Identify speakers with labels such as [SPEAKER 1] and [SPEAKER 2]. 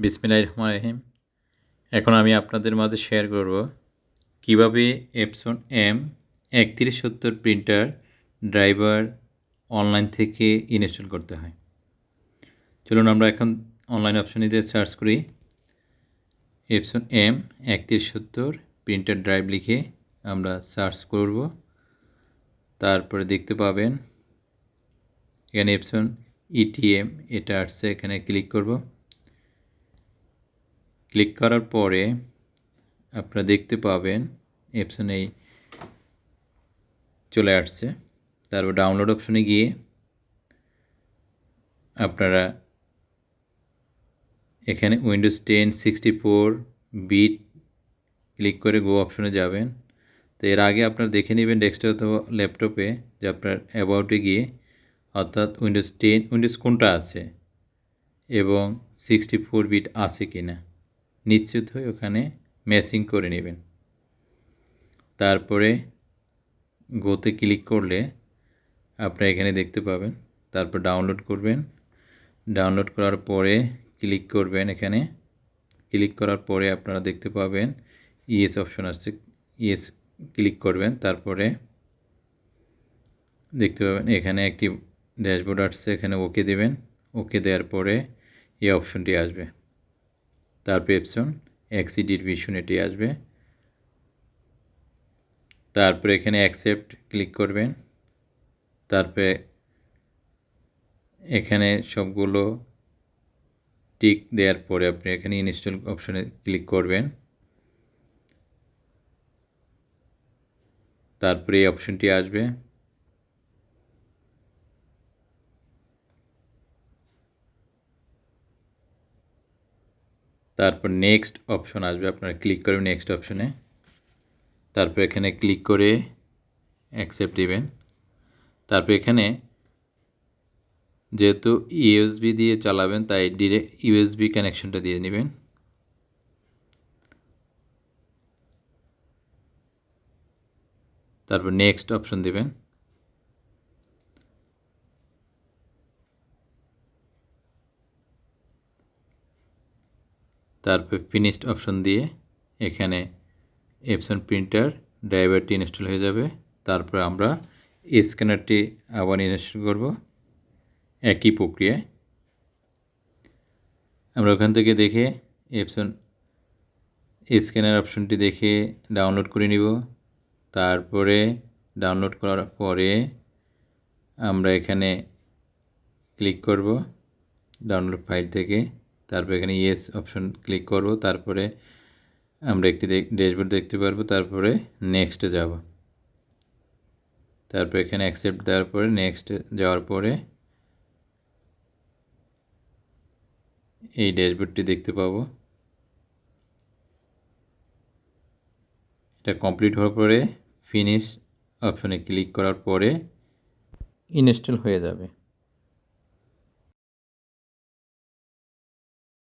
[SPEAKER 1] বিসমিল্লাহির রহমানির রহিম। এখন আমি আপনাদের মাঝে শেয়ার করব কিভাবে Epson M3170 printer driver online থেকে ইনস্টল করতে হয়। চলুন আমরা এখন অনলাইন অপশনে যে সার্চ করি এপসন M3170 প্রিন্টার ড্রাইভ লিখে আমরা সার্চ করব। তারপরে দেখতে পাবেন এখানে এপসন ETM এটা আসছে, এখানে ক্লিক করব। ক্লিক করার পরে আপনারা দেখতে পাবেন এপসন এই চলে আসছে। তারপর ডাউনলোড অপশনে গিয়ে আপনারা এখানে উইন্ডোজ 10 64 বিট ক্লিক করে গো অপশনে যাবেন। তো এর আগে আপনারা দেখে নেবেন ডেস্কটপ অথবা ল্যাপটপে যে আপনার অ্যাবাউটে গিয়ে অর্থাৎ উইন্ডোজ 10 উইন্ডোজ কোনটা আছে এবং 64 বিট আছে কি না নিশ্চিত হয়ে ওখানে ম্যাচিং করে নেবেন। তারপরে গোতে ক্লিক করলে আপনারা এখানে দেখতে পাবেন। তারপর ডাউনলোড করবেন। ডাউনলোড করার পরে ক্লিক করবেন। এখানে ক্লিক করার পরে আপনারা দেখতে পাবেন ইয়েস অপশন আসছে, ইয়েস ক্লিক করবেন। তারপরে দেখতে পাবেন এখানে একটি ড্যাশবোর্ড আসছে, এখানে ওকে দেবেন। ওকে দেওয়ার পরে এই অপশনটি আসবে। তারপর এপসন এক্সিডির ভিশন এটি আসবে। তারপরে এখানে অ্যাকসেপ্ট ক্লিক করবেন। তারপরে এখানে সবগুলো টিক দেওয়ার পরে আপনি এখানে ইনস্টল অপশনে ক্লিক করবেন। তারপরে এই অপশনটি আসবে। তারপর নেক্সট অপশন আসবে, আপনারা ক্লিক করবেন নেক্সট অপশনে। তারপর এখানে ক্লিক করে অ্যাকসেপ্ট দিবেন। তারপর এখানে যেহেতু ইউএসবি দিয়ে চালাবেন তাই ডিরেক্ট ইউএসবি কানেকশনটা দিয়ে নেবেন। তারপর নেক্সট অপশন দিবেন। তারপর ফিনিশড অপশন দিয়ে এখানে এপসন প্রিন্টার ড্রাইভারটি ইনস্টল হয়ে যাবে। তারপর আমরা স্ক্যানারটি আবার ইনস্টল করব একই প্রক্রিয়ায়। আমরা ওখান থেকে দেখে এপসন স্ক্যানার অপশনটি দেখে ডাউনলোড করে নিব। তারপরে ডাউনলোড করার পরে আমরা এখানে ক্লিক করব ডাউনলোড ফাইল থেকে। তারপর এখানে ইয়েস অপশন ক্লিক করব। তারপরে আমরা একটি ড্যাশবোর্ড দেখতে পারবো। তারপরে নেক্সটে যাব। তারপর এখানে অ্যাকসেপ্ট দেওয়ার পরে নেক্সট যাওয়ার পরে এই ড্যাশবোর্ডটি দেখতে পাবো। এটা কমপ্লিট হওয়ার পরে ফিনিশ অপশনে ক্লিক করার পরে ইনস্টল হয়ে যাবে।